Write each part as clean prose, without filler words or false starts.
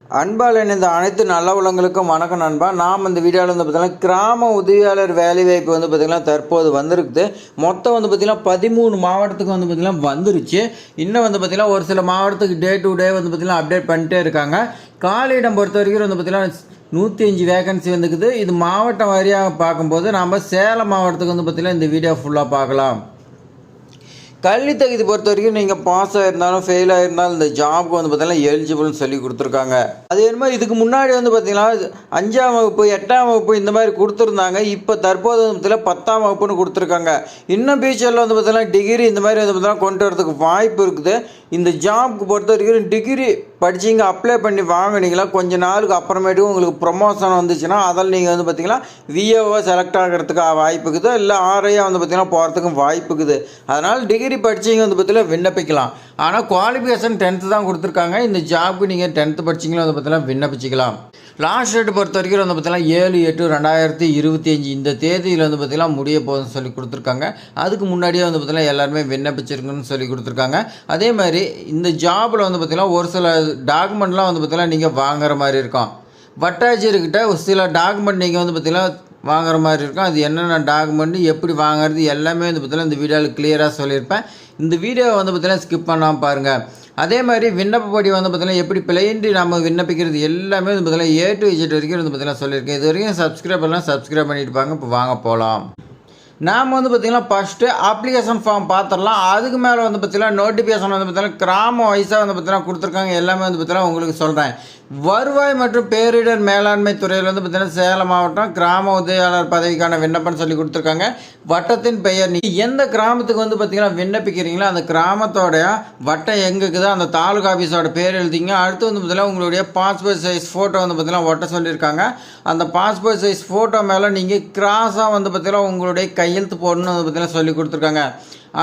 அன்பால் இணைந்த அனைத்து நல்ல உள்ளங்களுக்கும் வணக்கம் நண்பா. நாம் இந்த வீடியோவில் வந்து பார்த்திங்கன்னா கிராம உதவியாளர் வேலைவாய்ப்பு வந்து பார்த்திங்கன்னா தற்போது வந்திருக்குது. மொத்தம் வந்து பார்த்திங்கன்னா 13 மாவட்டத்துக்கு வந்து பார்த்திங்கன்னா வந்துருச்சு. இன்னும் வந்து பார்த்திங்கன்னா ஒரு சில மாவட்டத்துக்கு டே டு டே வந்து பார்த்திங்கன்னா அப்டேட் பண்ணிட்டே இருக்காங்க. காலியிடம் பொறுத்த வரைக்கும் வந்து பார்த்திங்கன்னா 105 வேகன்சி வந்துக்குது. இது மாவட்டம் வாரியாக பார்க்கும்போது நம்ம சேலம் மாவட்டத்துக்கு வந்து பார்த்திங்கன்னா இந்த வீடியோ ஃபுல்லாக பார்க்கலாம். கல்வி தகுதி பொறுத்த வரைக்கும் நீங்கள் பாஸ் ஆகிருந்தாலும் ஃபெயில் ஆகிருந்தாலும் இந்த ஜாப்க்கு வந்து பார்த்தீங்கன்னா எலிஜிபிள்னு சொல்லி கொடுத்துருக்காங்க. அதே மாதிரி இதுக்கு முன்னாடி வந்து பார்த்தீங்கன்னா 5ஆம் வகுப்பு 8ஆம் வகுப்பு இந்த மாதிரி கொடுத்துருந்தாங்க. இப்போ தற்போது வந்து பார்த்தீங்கன்னா 10ஆம் வகுப்புன்னு கொடுத்துருக்காங்க. இன்னும் ஃபியூச்சரில் வந்து பார்த்தீங்கன்னா டிகிரி இந்த மாதிரி வந்து பார்த்தீங்கன்னா கொண்டு வரதுக்கு வாய்ப்பு இருக்குது. இந்த ஜாப்க்கு பொறுத்த வரைக்கும் டிகிரி படிச்சிங்க அப்ளை பண்ணி வாங்கினீங்களா கொஞ்சம் நாளுக்கு அப்புறமேட்டுக்கு உங்களுக்கு ப்ரொமோஷன் வந்துச்சுன்னா அதில் நீங்கள் வந்து பார்த்தீங்கன்னா விஏஓ செலக்ட் ஆகிறதுக்கு வாய்ப்பு இருக்குது. இல்லை ஆர்ஐயாக வந்து பார்த்தீங்கன்னா போகிறதுக்கும் வாய்ப்பு இருக்குது. அதனால் டிகிரி படிச்சிங்க வந்து பார்த்தீங்கன்னா விண்ணப்பிக்கலாம். ஆனால் குவாலிஃபிகேஷன் 10th தான் கொடுத்துருக்காங்க. இந்த ஜாப்க்கு நீங்கள் 10th படிச்சிங்களும் வந்து பார்த்தீங்கன்னா விண்ணப்பிச்சிக்கலாம். லாஸ்ட் டேட் பொறுத்த வரைக்கும் வந்து பார்த்தீங்கன்னா 7/8/2025 இந்த தேதியில் வந்து பார்த்தீங்கன்னா முடிய போகுதுன்னு சொல்லி கொடுத்துருக்காங்க. அதுக்கு முன்னாடியே வந்து பார்த்தீங்கன்னா எல்லாருமே விண்ணப்பிச்சிருக்குன்னு சொல்லி கொடுத்துருக்காங்க. அதே மாதிரி இந்த ஜாபில் வந்து பார்த்தீங்கன்னா ஒரு சில டாக்குமெண்ட்லாம் வந்து பார்த்தீங்கன்னா நீங்கள் வாங்குற மாதிரி இருக்கும். வட்டாட்சியர்கிட்ட ஒரு சில டாக்குமெண்ட் நீங்கள் வந்து பார்த்தீங்கன்னா வாங்குற மாதிரி இருக்கும். அது என்னென்ன டாக்குமெண்ட் எப்படி வாங்குறது எல்லாமே வந்து பார்த்தீங்கன்னா இந்த வீடியோவில் கிளியராக சொல்லியிருப்பேன். இந்த வீடியோவை வந்து பார்த்தீங்கன்னா ஸ்கிப் பண்ணாமல் பாருங்கள். அதே மாதிரி விண்ணப்பப்படி வந்து பார்த்தீங்கன்னா எப்படி பிழையின்றி நம்ம விண்ணப்பிக்கிறது எல்லாமே வந்து பார்த்தீங்கன்னா A to Z வரைக்கும் வந்து பார்த்தீங்கன்னா சொல்லியிருக்கேன். இது வரைக்கும் சப்ஸ்கிரைப் பண்ணலாம், சப்ஸ்கிரைப் பண்ணிட்டு பாங்க. இப்போ வாங்க போகலாம். நாம் வந்து பார்த்திங்கன்னா ஃபஸ்ட்டு அப்ளிகேஷன் ஃபார்ம் பார்த்துடலாம். அதுக்கு மேலே வந்து பார்த்திங்கன்னா நோட்டிஃபிகேஷன் வந்து பார்த்திங்கன்னா கிராம வயசாக வந்து பார்த்திங்கன்னா கொடுத்துருக்காங்க. எல்லாமே வந்து பார்த்திங்கன்னா உங்களுக்கு சொல்கிறேன். வருவாய் மற்றும் பேரிடர் மேலாண்மை துறையில் வந்து பார்த்திங்கன்னா சேலம் மாவட்டம் கிராம உதவியாளர் பதவிக்கான விண்ணப்பம் சொல்லி கொடுத்துருக்காங்க. வட்டத்தின் பெயர் நீங்கள் எந்த கிராமத்துக்கு வந்து பார்த்திங்கன்னா விண்ணப்பிக்கிறீங்களோ அந்த கிராமத்தோடைய வட்டம் எங்கே இருக்குதோ அந்த தாலுகா ஆஃபீஸோட பேர் எழுதிங்க. அடுத்து வந்து பார்த்திங்கன்னா உங்களுடைய பாஸ்போர்ட் சைஸ் ஃபோட்டோ வந்து பார்த்திங்கன்னா ஒட்ட சொல்லியிருக்காங்க. அந்த பாஸ்போர்ட் சைஸ் ஃபோட்டோ மேலே நீங்கள் கிராஸாக வந்து பார்த்திங்கன்னா உங்களுடைய கையெழுத்து போடணும்னு வந்து பார்த்திங்கன்னா சொல்லி கொடுத்துருக்காங்க.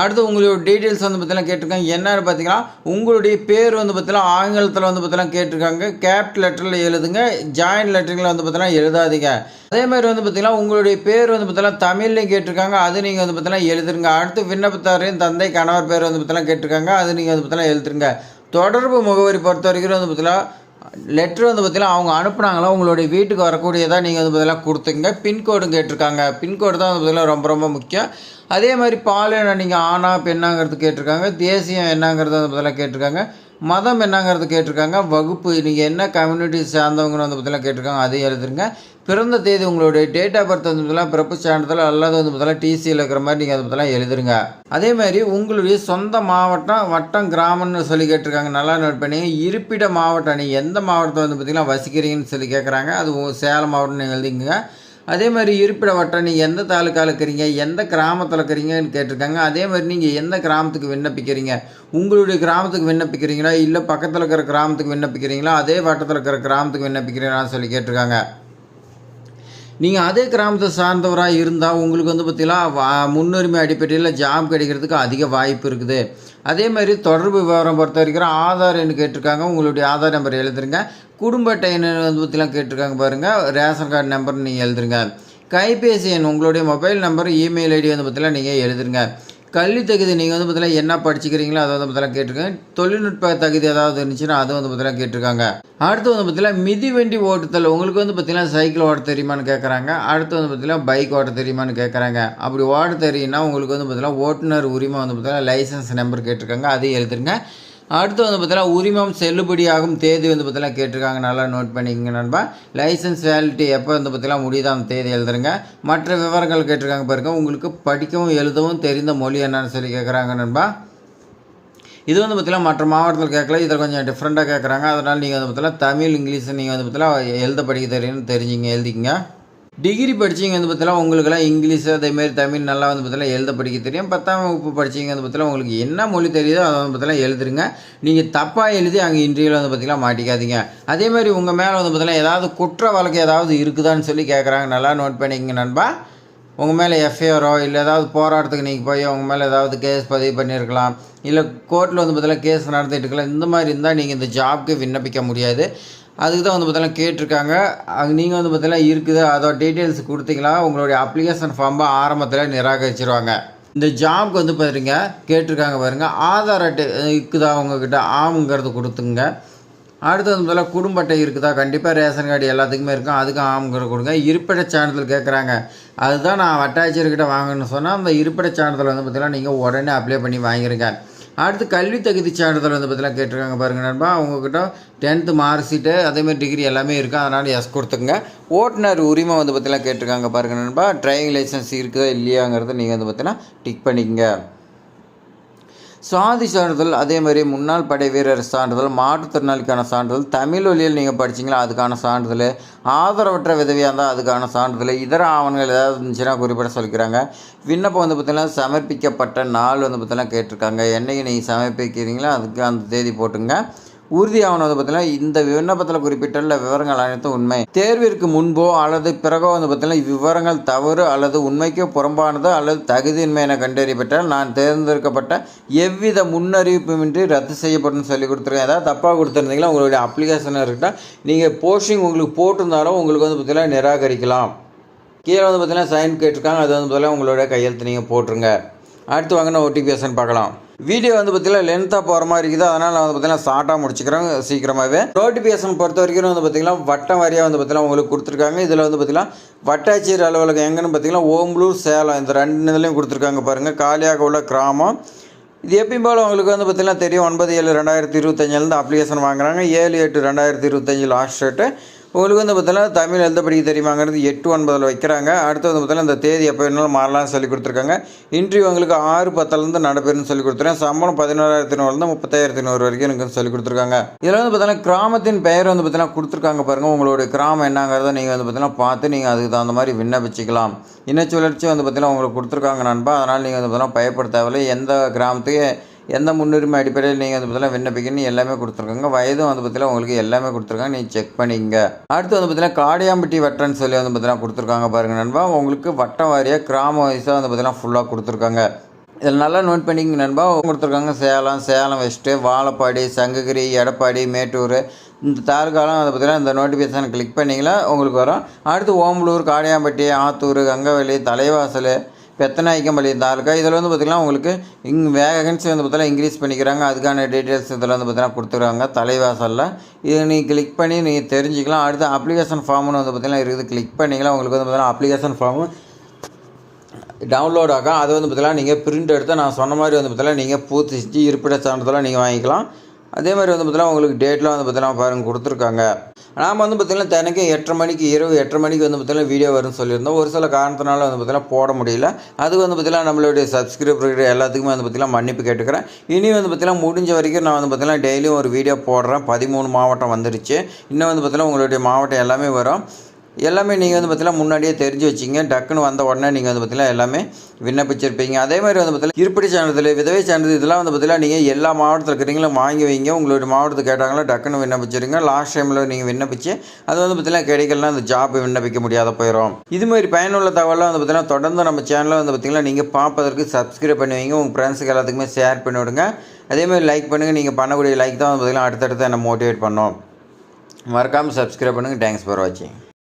அடுத்து உங்களுடைய டீட்டெயில்ஸ் வந்து பார்த்தீங்கன்னா கேட்டிருக்காங்க. என்னன்னு பார்த்தீங்கன்னா உங்களுடைய பேர் வந்து பார்த்தீங்கன்னா ஆங்கிலத்தில் வந்து பார்த்தீங்கன்னா கேட்டிருக்காங்க. கேபிட்டல் லெட்டரில் எழுதுங்க, ஜாயின்ட் லெட்டரில் வந்து பார்த்தீங்கன்னா எழுதாதீங்க. அதே மாதிரி வந்து பார்த்தீங்கன்னா உங்களுடைய பேர் வந்து பார்த்தீங்கன்னா தமிழ்லையும் கேட்டிருக்காங்க. அது நீங்கள் வந்து பார்த்தீங்கன்னா எழுதுருங்க. அடுத்து விண்ணப்பத்தாரின் தந்தை கணவர் பேர் வந்து பார்த்தீங்கன்னா கேட்டிருக்காங்க. அது நீங்கள் வந்து பார்த்தீங்கன்னா எழுதுருங்க. தொடர்பு முகவரி பொறுத்த வரைக்கும் வந்து பார்த்தீங்கன்னா லெட்ரு வந்து பார்த்தீங்கன்னா அவங்க அனுப்புனாங்களா உங்களுடைய வீட்டுக்கு வரக்கூடியதாக நீங்கள் வந்து பார்த்தீங்கன்னா கொடுத்துங்க. பின்கோடும் கேட்டிருக்காங்க. பின்கோடு தான் வந்து பார்த்தீங்கன்னா ரொம்ப ரொம்ப முக்கியம். அதே மாதிரி பாலினம் நீங்கள் ஆணா பெண்ணாங்கிறது கேட்டிருக்காங்க. தேசியம் என்னங்கிறது வந்து பார்த்தீங்கன்னா கேட்டிருக்காங்க. மதம் என்னங்கிறது கேட்டிருக்காங்க. வகுப்பு நீங்கள் என்ன கம்யூனிட்டி சார்ந்தவங்கன்னு வந்து பார்த்தீங்கன்னா கேட்டிருக்காங்க. அதையும் எழுதுருங்க. பிறந்த தேதி உங்களுடைய டேட் ஆஃப் பர்த் வந்து பார்த்தீங்கன்னா பிறப்பு சான்றிதழ் அல்லது வந்து பார்த்தீங்கன்னா டிசியில் இருக்கிற மாதிரி நீங்கள் வந்து பார்த்தீங்கன்னா எழுதுருங்க. அதே மாதிரி உங்களுடைய சொந்த மாவட்டம் வட்டம் கிராமம்னு சொல்லி கேட்டிருக்காங்க. நல்லா நோட் பண்ணி இருப்பிட மாவட்டம் நீங்கள் எந்த மாவட்டத்தை வந்து பார்த்தீங்கன்னா வசிக்கிறீங்கன்னு சொல்லி கேட்குறாங்க. அது சேலம் மாவட்டம்னு எழுதிங்க. அதே மாதிரி இருப்பிட வட்டம் நீங்கள் எந்த தாலுக்காவில் இருக்கிறீங்க எந்த கிராமத்தில் இருக்கிறீங்கன்னு கேட்டிருக்காங்க. அதே மாதிரி நீங்கள் எந்த கிராமத்துக்கு விண்ணப்பிக்கிறீங்க, உங்களுடைய கிராமத்துக்கு விண்ணப்பிக்கிறீங்களா இல்லை பக்கத்தில் இருக்கிற கிராமத்துக்கு விண்ணப்பிக்கிறீங்களா அதே வட்டத்தில் இருக்கிற கிராமத்துக்கு விண்ணப்பிக்கிறீங்களான்னு சொல்லி கேட்டிருக்காங்க. நீங்கள் அதே கிராமத்தை சார்ந்தவராக இருந்தால் உங்களுக்கு வந்து பார்த்திங்கன்னா முன்னுரிமை அடிப்படையில் ஜாப் கிடைக்கிறதுக்கு அதிக வாய்ப்பு இருக்குது. அதே மாதிரி தொடர்பு விவரம் பொறுத்த வரைக்கும் ஆதார் எண் கேட்டிருக்காங்க. உங்களுடைய ஆதார் நம்பர் எழுதுருங்க. குடும்ப அட்டை எண் வந்து பற்றிலாம் கேட்டிருக்காங்க பாருங்கள். ரேஷன் கார்டு நம்பர் நீங்கள் எழுதுருங்க. கைபேசி எண் உங்களுடைய மொபைல் நம்பர் இமெயில் ஐடி வந்து பற்றிலாம் நீங்கள் எழுதுருங்க. கல்வி தகுதி நீங்கள் வந்து பார்த்தீங்கன்னா என்ன படிச்சுக்கிறீங்களோ அதை வந்து பார்த்தீங்கன்னா கேட்டிருக்காங்க. தொழில்நுட்ப தகுதி ஏதாவது இருந்துச்சுன்னா அதை வந்து பார்த்தீங்கன்னா கேட்டிருக்காங்க. அடுத்து வந்து பார்த்தீங்கன்னா மிதிவண்டி ஓட்டுதல் உங்களுக்கு வந்து பார்த்தீங்கன்னா சைக்கிள் ஓட்ட தெரியுமான்னு கேட்குறாங்க. அடுத்து வந்து பார்த்தீங்கன்னா பைக் ஓட்ட தெரியுமான்னு கேட்குறாங்க. அப்படி ஓட்ட தெரியும்னா உங்களுக்கு வந்து பார்த்தீங்கன்னா ஓட்டுநர் உரிமை வந்து பார்த்தீங்கன்னா லைசன்ஸ் நம்பர் கேட்டிருக்காங்க. அதையும் எழுதுருங்க. அடுத்து வந்து பார்த்தீங்கன்னா உரிமம் செல்லுபடியாகும் தேதி வந்து பார்த்தீங்கன்னா கேட்டிருக்காங்க. நல்லா நோட் பண்ணிக்கங்க நண்பா. லைசன்ஸ் வேலிட்டி எப்போ வந்து பார்த்தீங்கன்னா முடியுதோ அந்த தேதி எழுதுருங்க. மற்ற விவரங்கள் கேட்டிருக்காங்க பாருங்கள். உங்களுக்கு படிக்கவும் எழுதவும் தெரிந்த மொழி என்னன்னு சொல்லி கேட்குறாங்க நண்பா. இது வந்து பார்த்தீங்கன்னா மற்ற மாவட்டத்தில் கேட்கல, இதில் கொஞ்சம் டிஃப்ரெண்ட்டாக கேட்குறாங்க. அதனால் நீங்கள் வந்து பார்த்தீங்கன்னா தமிழ் இங்கிலீஷ் நீங்கள் வந்து பார்த்தீங்கன்னா எழுத படிக்க தெரியும்னு தெரிஞ்சிங்க எழுதிக்கங்க. டிகிரி படிச்சிங்க வந்து பார்த்தீங்கன்னா உங்களுக்கெல்லாம் இங்கிலீஷ் அதேமாரி தமிழ் நல்லா வந்து பார்த்தீங்கன்னா எழுத படிக்க தெரியும். 10ஆம் வகுப்பு படிச்சிங்க வந்து பார்த்தீங்கன்னா உங்களுக்கு என்ன மொழி தெரியுதோ அதை வந்து பார்த்தீங்கன்னா எழுதுருங்க. நீங்கள் தப்பாக எழுதி அங்கே இன்டர்வியூவில் வந்து பார்த்தீங்கன்னா மாட்டிக்காதீங்க. அதே மாதிரி உங்கள் மேலே வந்து பார்த்தீங்கன்னா ஏதாவது குற்ற வழக்கு ஏதாவது இருக்குதான்னு சொல்லி கேட்குறாங்க. நல்லா நோட் பண்ணிக்கங்க நண்பா. உங்கள் மேலே எஃப்ஐஆரோ இல்லை ஏதாவது போராட்டத்துக்கு நீங்கள் போய் உங்கள் மேலே ஏதாவது கேஸ் பதிவு பண்ணியிருக்கலாம், இல்லை கோர்ட்டில் வந்து பார்த்தீங்கன்னா கேஸ் நடத்திட்டு இருக்கலாம். இந்த மாதிரி இருந்தால் நீங்கள் இந்த ஜாப்க்கு விண்ணப்பிக்க முடியாது. அதுக்கு தான் வந்து பார்த்தீங்கன்னா கேட்டிருக்காங்க. நீங்கள் வந்து பார்த்தீங்கன்னா இருக்குது அதோட டீட்டெயில்ஸ் கொடுத்தீங்களா உங்களுடைய அப்ளிகேஷன் ஃபார்மை ஆரம்பத்தில் நிராகரிச்சிருவாங்க. இந்த ஜாப்க்கு வந்து பாருங்க கேட்டிருக்காங்க பாருங்கள். ஆதார் அட்டை இருக்குதா உங்ககிட்ட ஆமுங்கிறது கொடுத்துங்க. அடுத்து வந்து முதல்ல குடும்ப அட்டை இருக்குதா, கண்டிப்பாக ரேஷன் கார்டு எல்லாத்துக்குமே இருக்கும், அதுக்கு ஆம்கிற கொடுங்க. இருப்பிட சான்றிதழ் கேட்குறாங்க, அதுதான் நான் வட்டாட்சியர்கிட்ட வாங்கணும்னு சொன்னால் அந்த இருப்பிட சான்றிதழ் வந்து பார்த்திங்கன்னா நீங்கள் உடனே அப்ளை பண்ணி வாங்கிருங்க. அடுத்து கல்வி தகுதி சான்றிதழ் வந்து பார்த்திங்கன்னா கேட்டிருக்காங்க பாருங்கள் நண்பா. அவங்கக்கிட்ட 10th மார்க் ஷீட்டு அதேமாதிரி டிகிரி எல்லாமே இருக்குது, அதனால் எஸ் கொடுத்துங்க. ஓட்டுநர் உரிமை வந்து பார்த்திங்கன்னா கேட்டிருக்காங்க பாருங்கள் நண்பா. டிரைவிங் லைசன்ஸ் இருக்குதா இல்லையாங்கிறத நீங்கள் வந்து பார்த்திங்கன்னா டிக் பண்ணிக்கங்க. சாதி சான்றிதழ், அதேமாதிரி முன்னாள் படை வீரர் சான்றிதழ், மாற்றுத்திறனாளிக்கான சான்றிதழ், தமிழ் வழியில் நீங்கள் படிச்சிங்களா அதுக்கான சான்றிதழ், ஆதரவற்ற விதவியாக இருந்தால் அதுக்கான சான்றிதழ், இதர ஆவணங்கள் ஏதாவது இருந்துச்சுன்னா குறிப்பிட சொல்லிக்கிறாங்க. விண்ணப்பம் வந்து பார்த்திங்கன்னா சமர்ப்பிக்கப்பட்ட நாள் வந்து பார்த்திங்கன்னா கேட்டிருக்காங்க. என்றைக்கு நீங்கள் சமர்ப்பிக்கிறீங்களோ அதுக்கு அந்த தேதி போட்டுங்க. உறுதி ஆவணம் வந்து பார்த்திங்கன்னா இந்த விண்ணப்பத்தில் குறிப்பிட்டுள்ள விவரங்கள் அனைத்தும் உண்மை. தேர்விற்கு முன்போ அல்லது பிறகோ வந்து பார்த்திங்கன்னா விவரங்கள் தவறு அல்லது உண்மைக்கோ புறம்பானது அல்லது தகுதியின்மை என கண்டறியப்பட்டால் நான் தேர்ந்தெடுக்கப்பட்ட எவ்வித முன்னறிவிப்புமின்றி ரத்து செய்யப்படும் சொல்லி கொடுத்துருக்கேன். ஏதாவது தப்பாக கொடுத்துருந்தீங்களா உங்களுடைய அப்ளிகேஷன் இருக்கிட்டால் நீங்கள் போஸ்டிங் உங்களுக்கு போட்டிருந்தாலும் உங்களுக்கு வந்து பார்த்திங்கன்னா நிராகரிக்கலாம். கீழே வந்து பார்த்திங்கன்னா சைன் கேட்டிருக்காங்க, அது வந்து பார்த்திங்கன்னா உங்களுடைய கையெழுத்து நீங்கள் போட்டுருங்க. அடுத்து வாங்கின நோட்டிஃபிகேஷன் பார்க்கலாம். வீடியோ வந்து பார்த்திங்கன்னா லென்த்தாக போகிற மாதிரி இருக்குது, அதனால் நான் வந்து பார்த்திங்கன்னா ஷார்ட்டாக முடிச்சுக்கிறேன் சீக்கிரமாகவே. நோட்டிஃபிகேஷன் பொறுத்த வரைக்கும் வந்து பார்த்திங்கன்னா வட்டம் வாரியாக வந்து பார்த்திங்கன்னா உங்களுக்கு கொடுத்துருக்காங்க. இதில் வந்து பார்த்திங்கன்னா வட்டாட்சியர் அலுவலகம் எங்கன்னு பார்த்திங்கன்னா ஓம்பலூர், சேலம் இந்த 2 இதுலையும் கொடுத்துருக்காங்க பாருங்கள். காலியாக உள்ள கிராமம். இது எப்பயும் போல் உங்களுக்கு வந்து பார்த்திங்கன்னா தெரியும். 9/7/2025 அப்ளிகேஷன் வாங்குறாங்க. 7/8/2025 லாஸ்ட் டேட்டு. உங்களுக்கு வந்து பார்த்தீங்கன்னா தமிழ் எழுத படிக்க தெரியுமாங்கிறது 8/9 வைக்கிறாங்க. அடுத்து வந்து பார்த்தீங்கன்னா இந்த தேதி எப்போ வேணாலும் மாறலாம்னு சொல்லி கொடுத்துருக்காங்க. இன்டர்வியூ உங்களுக்கு 6/10 நடைபெறும்னு சொல்லி கொடுத்துருக்கேன். சம்பளம் 11,100 30,100 வரைக்கும் எனக்கு சொல்லி கொடுத்துருக்காங்க. இதில் வந்து பார்த்தீங்கன்னா கிராமத்தின் பெயர் வந்து பார்த்தீங்கன்னா கொடுத்துருக்காங்க பாருங்கள். உங்களுடைய கிராமம் என்னங்கிறத நீங்கள் வந்து பார்த்தீங்கன்னா பார்த்து நீங்கள் அதுக்கு தகுந்த மாதிரி விண்ணப்பிச்சிக்கலாம். இனச்சுழற்சி வந்து பார்த்தீங்கன்னா உங்களுக்கு கொடுத்துருக்காங்க நண்பா. அதனால் நீங்கள் வந்து பார்த்தீங்கன்னா பயப்பட தேவையில்லை. எந்த கிராமத்துக்கு எந்த முன்னுரிமை அடிப்படையில் நீங்கள் வந்து பார்த்தீங்கன்னா விண்ணப்பிக்கணும் எல்லாமே கொடுத்துருக்காங்க. வயதும் வந்து பார்த்தீங்கன்னா உங்களுக்கு எல்லாமே கொடுத்துருக்காங்க, நீங்கள் செக் பண்ணிங்க. அடுத்து வந்து பார்த்தீங்கன்னா காடியாம்பட்டி வட்டம்னு சொல்லி வந்து பார்த்தீங்கன்னா கொடுத்துருக்காங்க பாருங்கள் நண்பா. உங்களுக்கு வட்டம் வாரியாக கிராம வயசாக வந்து பார்த்தீங்கன்னா ஃபுல்லாக கொடுத்துருக்காங்க. இதில் நல்லா நோட் பண்ணிங்க நண்பா. கொடுத்துருக்காங்க சேலம் வெஸ்ட்டு, வாழப்பாடி, சங்ககிரி, எடப்பாடி, மேட்டூர் இந்த தாலுக்காலாம் வந்து பார்த்திங்கன்னா இந்த நோட்டிஃபிகேஷன் கிளிக் பண்ணிங்களா உங்களுக்கு வரும். அடுத்து ஓம்பலூர், காடியாம்பட்டி, ஆத்தூர், கங்கவெளி, தலைவாசல், பெத்தநாயக்கம்பள்ளி தாலுக்கா. இதில் வந்து பார்த்திங்கன்னா உங்களுக்கு வேகன்சி வந்து பார்த்தீங்கன்னா இன்க்ரீஸ் பண்ணிக்கிறாங்க. அதுக்கான டீட்டெயில்ஸ் இதில் வந்து பார்த்திங்கன்னா கொடுத்துருக்காங்க தலைவாசலில். இதை நீங்கள் கிளிக் பண்ணி நீங்கள் தெரிஞ்சுக்கலாம். அடுத்து அப்ளிகேஷன் ஃபார்ம்னு வந்து பார்த்திங்கன்னா இருக்குது. கிளிக் பண்ணிக்கலாம். உங்களுக்கு வந்து பார்த்திங்கன்னா அப்ளிகேஷன் ஃபார்மு டவுன்லோட் ஆகும். அது வந்து பார்த்திங்கன்னா நீங்கள் பிரிண்ட் எடுத்து நான் சொன்ன மாதிரி வந்து பார்த்திங்கன்னா நீங்கள் பூர்த்தி செஞ்சு இருப்பிட சான்றிதழ் நீங்கள் வாங்கிக்கலாம். அதே மாதிரி வந்து பார்த்திங்கன்னா உங்களுக்கு டேட்லாம் வந்து பார்த்திங்கன்னா பாருங்கள் கொடுத்துருக்காங்க. நாம் வந்து பார்த்திங்கன்னா தினைக்கும் 8:30 மணிக்கு இரவு 8:30 மணிக்கு வந்து பார்த்திங்கன்னா வீடியோ வரும்னு சொல்லியிருந்தோம். ஒரு சில காரணத்தினால வந்து பார்த்திங்கன்னா போட முடியல. அது வந்து பார்த்திங்கன்னா நம்மளுடைய சப்ஸ்கிரைபர் எல்லாத்துக்குமே வந்து பார்த்திங்கன்னா மன்னிப்பு கேட்டுக்கிறேன். இனி வந்து பார்த்திங்கன்னா முடிஞ்ச வரைக்கும் நான் வந்து பார்த்திங்கன்னா டெய்லியும் ஒரு வீடியோ போடுறேன். 13 மாவட்டம் வந்துருச்சு. இன்னும் வந்து பார்த்திங்கன்னா உங்களுடைய மாவட்டம் எல்லாமே வரும். எல்லாமே நீங்கள் வந்து பார்த்திங்கன்னா முன்னாடியே தெரிஞ்சு வச்சிங்க. டக்குன்னு வந்த உடனே நீங்கள் வந்து பார்த்திங்கன்னா எல்லாமே விண்ணப்பிச்சிருப்பீங்க. அதே மாதிரி வந்து பார்த்திங்கன்னா இருப்பிட சான்றிதழ், விதவை சான்றிதழ் இதெல்லாம் வந்து பார்த்திங்கன்னா நீங்கள் எல்லா மாவட்டத்தில் இருக்கிறீங்களோ வாங்கி வைங்க. உங்களுடைய மாவட்டத்துக்கு கேட்டாங்களோ டக்குன்னு விண்ணப்பிச்சிருங்க. லாஸ்ட் டைமில் நீங்கள் விண்ணப்பிச்சு அது வந்து பார்த்திங்கன்னா கிடைக்கலாம், அந்த ஜாப் விண்ணப்பிக்க முடியாத போயிடும். இது மாதிரி பயனுள்ள தகவலாம் வந்து பார்த்திங்கன்னா தொடர்ந்து நம்ம சேனலில் வந்து பார்த்திங்கன்னா நீங்கள் பார்ப்பதற்கு சப்ஸ்கிரைப் பண்ணி வைங்க. உங்கள் ஃப்ரெண்ட்ஸுக்கு எல்லாத்துக்குமே ஷேர் பண்ணி விடுங்க. அதேமாதிரி லைக் பண்ணுங்கள். நீங்கள் பண்ணக்கூடிய லைக் தான் வந்து பார்த்திங்கன்னா அடுத்தடுத்து என்னை மோட்டிவேட் பண்ணோம். மறக்காமல் சப்ஸ்கிரைப் பண்ணுங்கள். தேங்க்ஸ் ஃபார் வாட்சிங்.